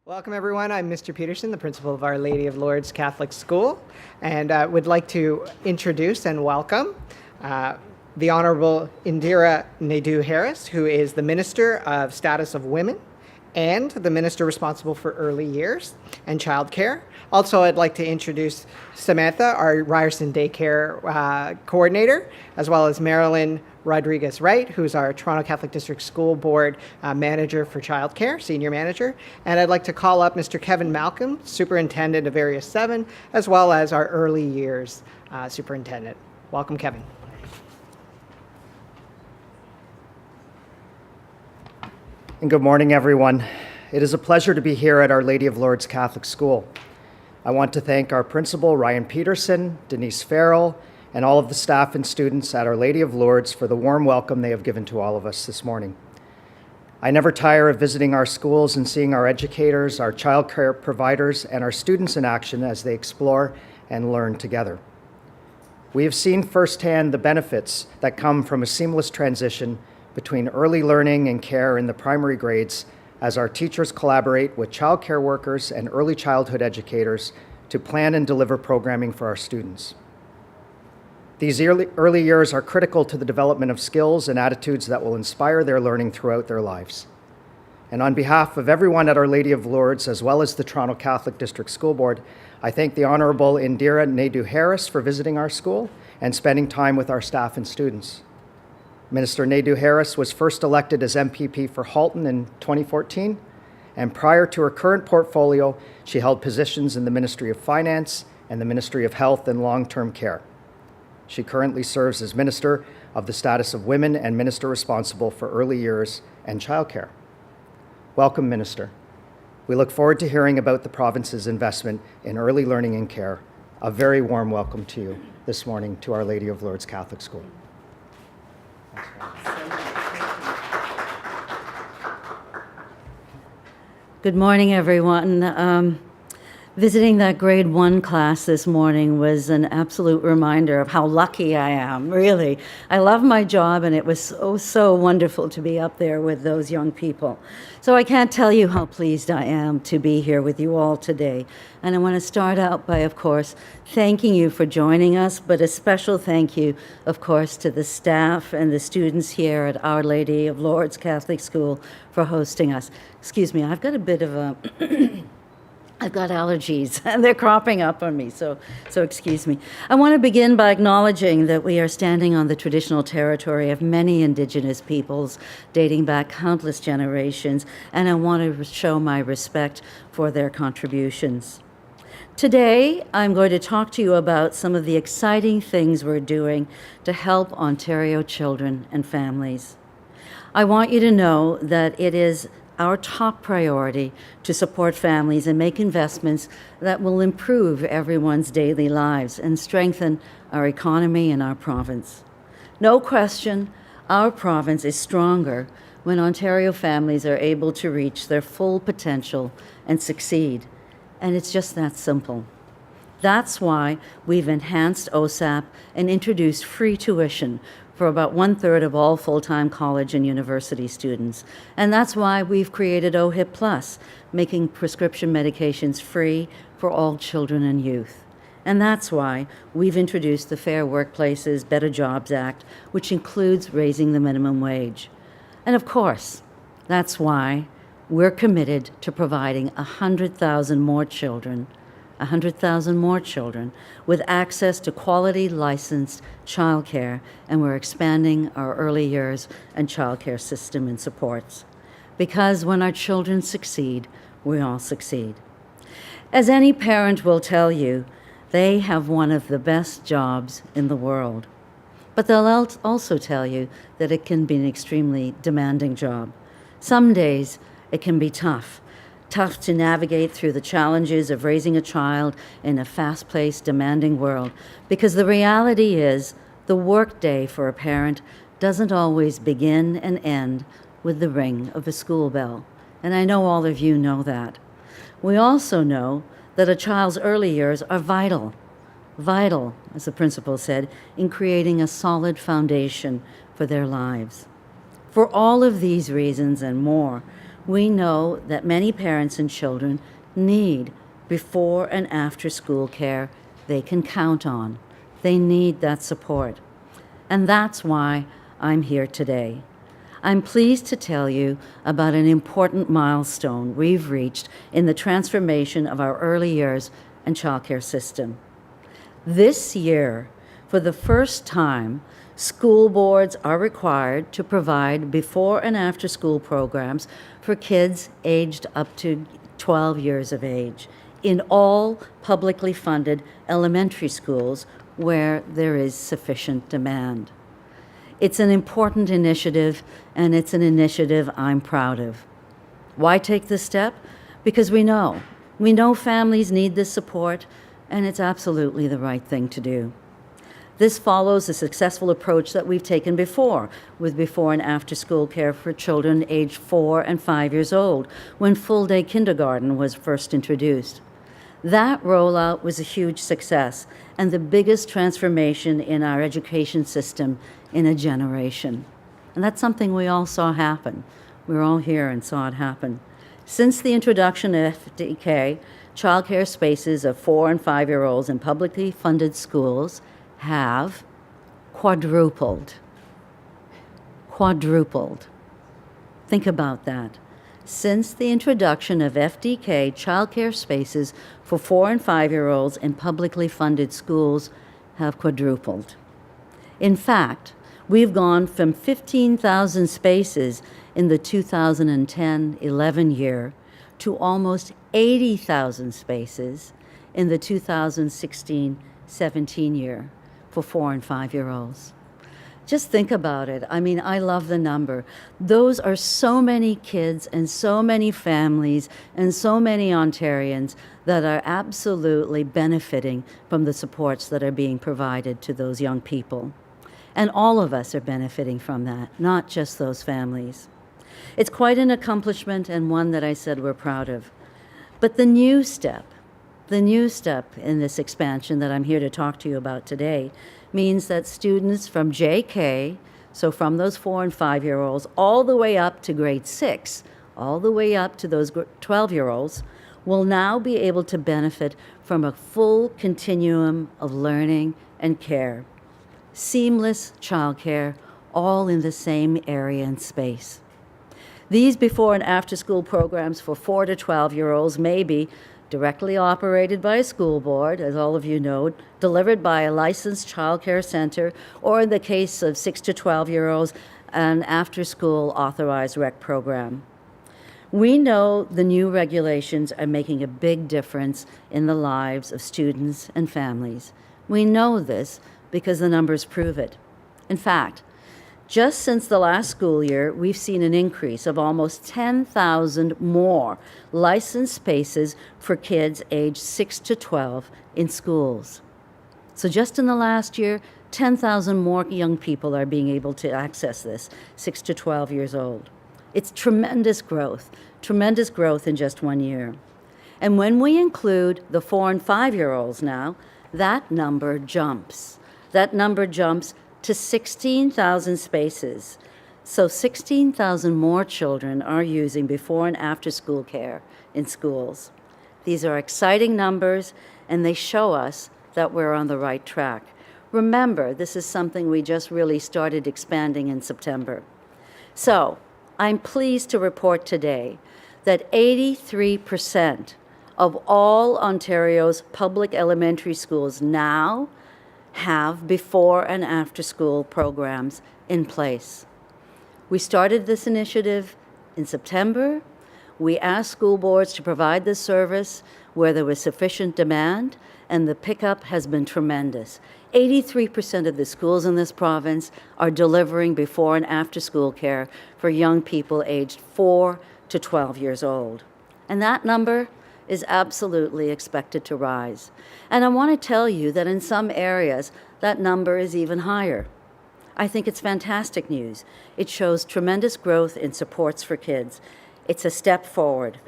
Welcome everyone, I'm Mr. Peterson, the principal of Our Lady of Lourdes Catholic School, and would like to introduce and welcome the Honorable Indira Naidoo Harris, who is the Minister of Status of Women and the Minister responsible for early years and childcare. Also, I'd like to introduce Samantha, our Ryerson Daycare Coordinator, as well as Marilyn Rodriguez-Wright, who's our Toronto Catholic District School Board Manager for Childcare, Senior Manager. And I'd like to call up Mr. Kevin Malcolm, Superintendent of Area 7, as well as our Early Years Superintendent. Welcome, Kevin. And good morning, everyone. It is a pleasure to be here at Our Lady of Lourdes Catholic School. I want to thank our principal, Ryan Peterson, Denise Farrell, and all of the staff and students at Our Lady of Lourdes for the warm welcome they have given to all of us this morning. I never tire of visiting our schools and seeing our educators, our child care providers, and our students in action as they explore and learn together. We have seen firsthand the benefits that come from a seamless transition between early learning and care in the primary grades as our teachers collaborate with child care workers and early childhood educators to plan and deliver programming for our students. These early years are critical to the development of skills and attitudes that will inspire their learning throughout their lives. And on behalf of everyone at Our Lady of Lourdes, as well as the Toronto Catholic District School Board, I thank the Honorable Indira Naidoo Harris for visiting our school and spending time with our staff and students. Minister Naidoo Harris was first elected as MPP for Halton in 2014, and prior to her current portfolio, she held positions in the Ministry of Finance and the Ministry of Health and Long-Term Care. She currently serves as Minister of the Status of Women and Minister responsible for early years and childcare. Welcome, Minister. We look forward to hearing about the province's investment in early learning and care. A very warm welcome to you this morning to Our Lady of Lourdes Catholic School. Good morning, everyone. Visiting that grade 1 class this morning was an absolute reminder of how lucky I am, really. I love my job, and it was so wonderful to be up there with those young people. So I can't tell you how pleased I am to be here with you all today. And I want to start out by, of course, thanking you for joining us, but a special thank you, of course, to the staff and the students here at Our Lady of Lourdes Catholic School for hosting us. Excuse me, I've got a bit of a... I've got allergies, and they're cropping up on me, so excuse me. I want to begin by acknowledging that we are standing on the traditional territory of many Indigenous peoples dating back countless generations, and I want to show my respect for their contributions. Today, I'm going to talk to you about some of the exciting things we're doing to help Ontario children and families. I want you to know that it is our top priority to support families and make investments that will improve everyone's daily lives and strengthen our economy and our province. No question, our province is stronger when Ontario families are able to reach their full potential and succeed. And it's just that simple. That's why we've enhanced OSAP and introduced free tuition for about 1/3 of all full-time college and university students. And that's why we've created OHIP Plus, making prescription medications free for all children and youth. And that's why we've introduced the Fair Workplaces, Better Jobs Act, which includes raising the minimum wage. And of course, that's why we're committed to providing 100,000 more children with access to quality licensed childcare, and we're expanding our early years and childcare system and supports. Because when our children succeed, we all succeed. As any parent will tell you, they have one of the best jobs in the world. But they'll also tell you that it can be an extremely demanding job. Some days it can be tough to navigate through the challenges of raising a child in a fast-paced, demanding world, because the reality is the workday for a parent doesn't always begin and end with the ring of a school bell. And I know all of you know that. We also know that a child's early years are vital, as the principal said, in creating a solid foundation for their lives. For all of these reasons and more, We know that many parents and children need before and after school care they can count on. They need that support. And that's why I'm here today. I'm pleased to tell you about an important milestone we've reached in the transformation of our early years and childcare system. This year, for the first time, school boards are required to provide before and after school programs for kids aged up to 12 years of age in all publicly funded elementary schools where there is sufficient demand. It's an important initiative, and it's an initiative I'm proud of. Why take this step? Because we know families need this support, and it's absolutely the right thing to do. This follows a successful approach that we've taken before, with before and after school care for children aged 4 and 5 years old, when full-day kindergarten was first introduced. That rollout was a huge success and the biggest transformation in our education system in a generation. And that's something we all saw happen. We were all here and saw it happen. Since the introduction of FDK, childcare spaces of 4 and 5-year-olds in publicly funded schools have quadrupled. Quadrupled. Think about that. Since the introduction of FDK, childcare spaces for 4 and 5-year-olds in publicly funded schools have quadrupled. In fact, we've gone from 15,000 spaces in the 2010-11 year to almost 80,000 spaces in the 2016-17 year for 4 and 5-year-olds. Just think about it. I mean, I love the number. Those are so many kids and so many families and so many Ontarians that are absolutely benefiting from the supports that are being provided to those young people. And all of us are benefiting from that, not just those families. It's quite an accomplishment and one that I said we're proud of. But the new step in this expansion that I'm here to talk to you about today means that students from JK, so from those 4 and 5-year-olds, all the way up to grade 6, all the way up to those 12-year-olds, will now be able to benefit from a full continuum of learning and care. Seamless childcare, all in the same area and space. These before and after school programs for 4 to 12-year-olds may be directly operated by a school board, as all of you know, delivered by a licensed child care center, or in the case of 6 to 12-year-olds, an after-school authorized rec program. We know the new regulations are making a big difference in the lives of students and families. We know this because the numbers prove it. In fact, just since the last school year, we've seen an increase of almost 10,000 more licensed spaces for kids aged 6 to 12 in schools. So just in the last year, 10,000 more young people are being able to access this, 6 to 12 years old. It's tremendous growth in just 1 year. And when we include the 4 and 5-year-olds now, that number jumps. That number jumps to 16,000 spaces. So 16,000 more children are using before and after school care in schools. These are exciting numbers, and they show us that we're on the right track. Remember, this is something we just really started expanding in September. So I'm pleased to report today that 83% of all Ontario's public elementary schools now have before and after school programs in place. We started this initiative in September. We asked school boards to provide this service where there was sufficient demand, and the pickup has been tremendous. 83% of the schools in this province are delivering before and after school care for young people aged 4 to 12 years old. And that number is absolutely expected to rise. And I want to tell you that in some areas, that number is even higher. I think it's fantastic news. It shows tremendous growth in supports for kids. It's a step forward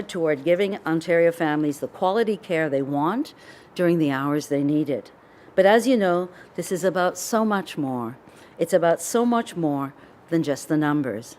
toward giving Ontario families the quality care they want during the hours they need it. But as you know, this is about so much more. It's about so much more than just the numbers.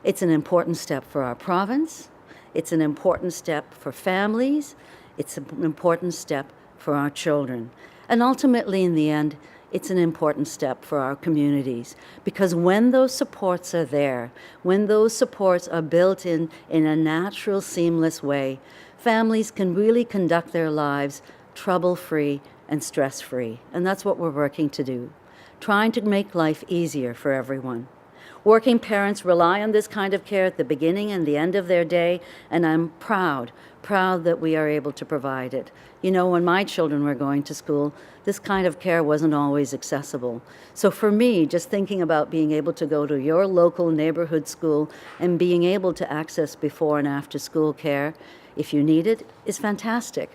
It's an important step for our province. It's an important step for families. It's an important step for our children. And ultimately, in the end, it's an important step for our communities, because when those supports are there, when those supports are built in a natural, seamless way, families can really conduct their lives trouble-free and stress-free. And that's what we're working to do, trying to make life easier for everyone. Working parents rely on this kind of care at the beginning and the end of their day, and I'm proud that we are able to provide it. You know, when my children were going to school, this kind of care wasn't always accessible. So for me, just thinking about being able to go to your local neighborhood school and being able to access before and after school care, if you need it, is fantastic.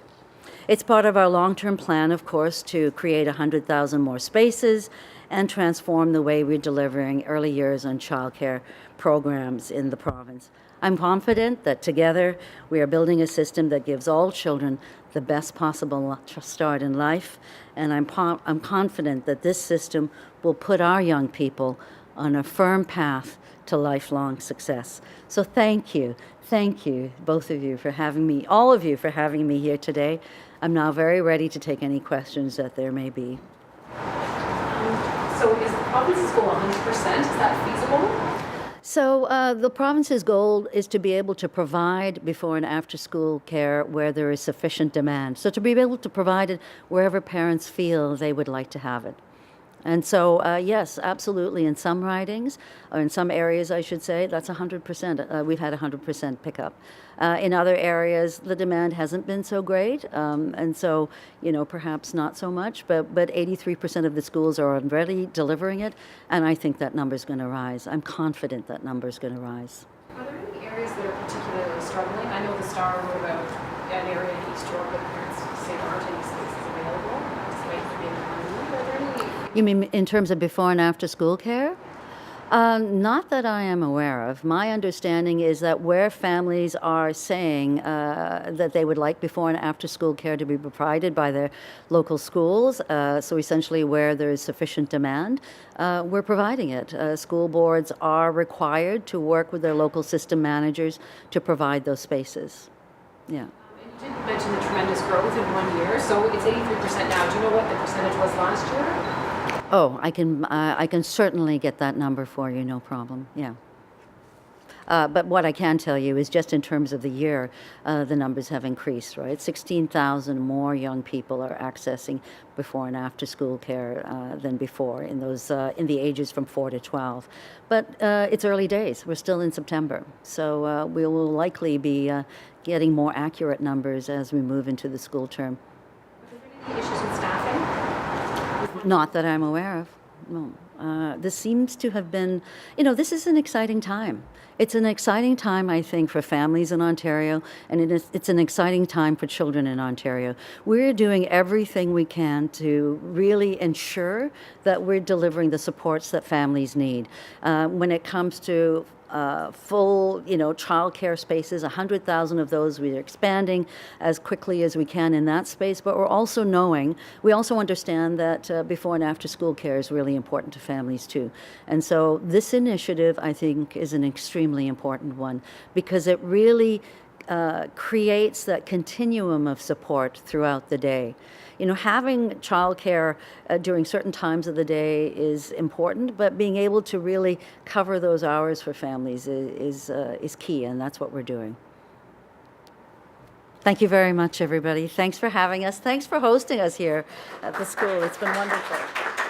It's part of our long-term plan, of course, to create 100,000 more spaces and transform the way we're delivering early years and childcare programs in the province. I'm confident that together we are building a system that gives all children the best possible start in life, and I'm confident that this system will put our young people on a firm path to lifelong success. So thank you, both of you, for having me, all of you for having me here today. I'm now very ready to take any questions that there may be. So is the province's goal 100%? Is that feasible? So the province's goal is to be able to provide before and after school care where there is sufficient demand. So to be able to provide it wherever parents feel they would like to have it. And so, yes, absolutely. In some ridings, or in some areas, I should say, that's 100%. We've had 100% pickup. In other areas, the demand hasn't been so great, and so, you know, perhaps not so much. But 83% of the schools are already delivering it, and I think that number's going to rise. I'm confident that number's going to rise. Are there any areas that are particularly struggling? I know the Star wrote about an area in East York where parents say there aren't any spaces available, despite there being money. Are there any? You mean in terms of before and after school care? Not that I am aware of. My understanding is that where families are saying that they would like before and after school care to be provided by their local schools, so essentially where there is sufficient demand, we're providing it. School boards are required to work with their local system managers to provide those spaces. Yeah. And you did mention the tremendous growth in 1 year, so it's 83% now. Do you know what the percentage was last year? Oh, I can certainly get that number for you, no problem. Yeah. But what I can tell you is just in terms of the year, the numbers have increased, right? 16,000 more young people are accessing before and after school care than before in those in the ages from 4 to 12. But it's early days. We're still in September, so we will likely be getting more accurate numbers as we move into the school term. Are there any issues with staffing? Not that I'm aware of, no. This seems to have been, you know, this is an exciting time. It's an exciting time, I think, for families in Ontario, and it's an exciting time for children in Ontario. We're doing everything we can to really ensure that we're delivering the supports that families need. When it comes to full, you know, childcare spaces, 100,000 of those we're expanding as quickly as we can in that space. But we also understand that before and after school care is really important to families too. And so this initiative, I think, is an extremely important one because it really creates that continuum of support throughout the day. You know, having childcare during certain times of the day is important, but being able to really cover those hours for families is key, and that's what we're doing. Thank you very much, everybody. Thanks for having us. Thanks for hosting us here at the school. It's been wonderful.